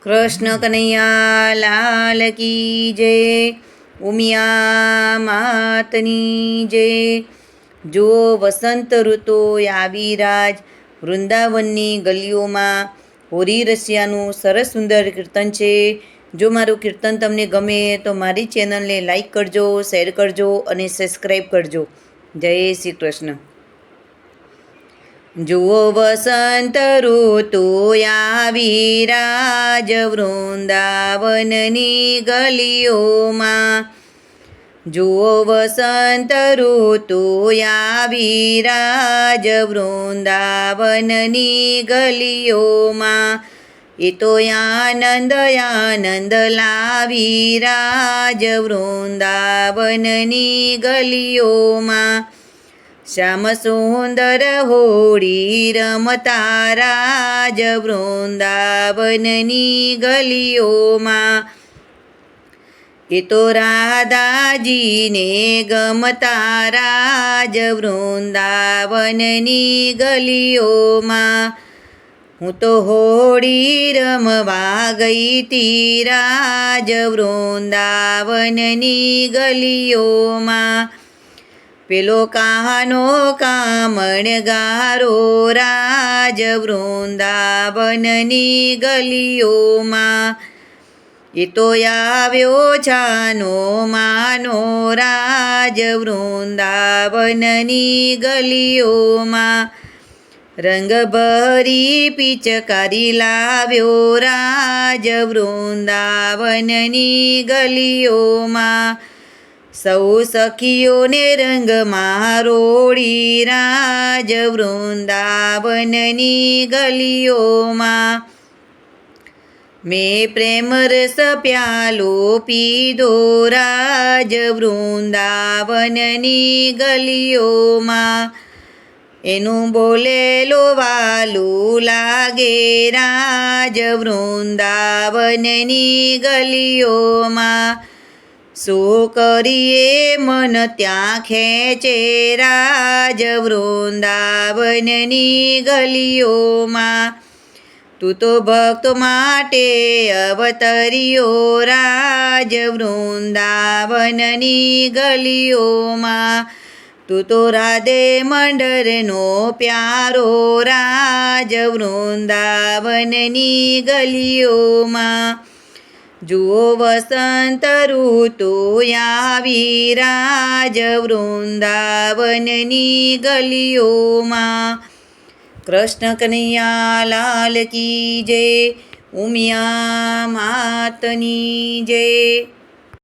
કૃષ્ણ કનૈયા લાલ કી જય, ઉમિયા માતની જય। જુઓ વસંત ઋતુ આવી રાજ, વૃંદાવનની ગલીઓમાં હોરી રસિયાનું સરસ સુંદર કીર્તન છે। જો મારું કીર્તન તમને ગમે તો મારી ચેનલને લાઈક કરજો, શેર કરજો અને સબસ્ક્રાઈબ કરજો। જય શ્રી કૃષ્ણ। જુઓ વસંત ઋતુ આવી રાજ, વૃંદાવનની ગલીઓમાં। જુઓ વસંત ઋતુ આવી રાજ, વૃંદાવનની ગલીઓમાં। એ તો આનંદ આનંદ લાવી રાજ, વૃંદાવનની ગલીઓમાં। શ્યામ સુંદર હોળી રમતા રાજ, વૃંદાવનની ગલીઓમાં। એ તો રાધાજીને ગમતા રાજ, વૃંદાવનની ગલીઓમાં। હું તો હોળી રમવા ગઈ તી રાજ, વૃંદાવનની ગલીઓમાં। પેલો કાનો કામણગારો રાજ, વૃંદાવનની ગલીઓમાં। એ તો આવ્યો છાનો માનો રાજ, વૃંદાવનની ગલીઓમાં। રંગ ભરી પિચકારી લાવ્યો રાજ, વૃંદાવનની ગલીઓમાં। સૌ સખીઓને રંગમાં રોળી રાજ, વૃંદાવનની ગલીઓમાં। મેં પ્રેમ રસ પ્યાલો પીધો રાજ, વૃંદાવનની ગલીઓમાં। એનું બોલેલો વાલું લાગે રાજ, વૃંદાવનની ગલીઓમાં। શું કરીએ મન ત્યાં ખેંચે રાજ, વૃંદાવનની ગલીઓમાં। તું તો ભક્તો માટે અવતર્યો રાજ, વૃંદાવનની ગલીઓમાં। તું તો રાધે મંડળનો પ્યારો રાજ, વૃંદાવનની ગલીઓમાં। જુઓ વસંત ઋતુ આવી રાજ, વૃંદાવનની ગલીઓમાં। કૃષ્ણ કનૈયા લાલ કી જય, ઉમિયા માતની જય।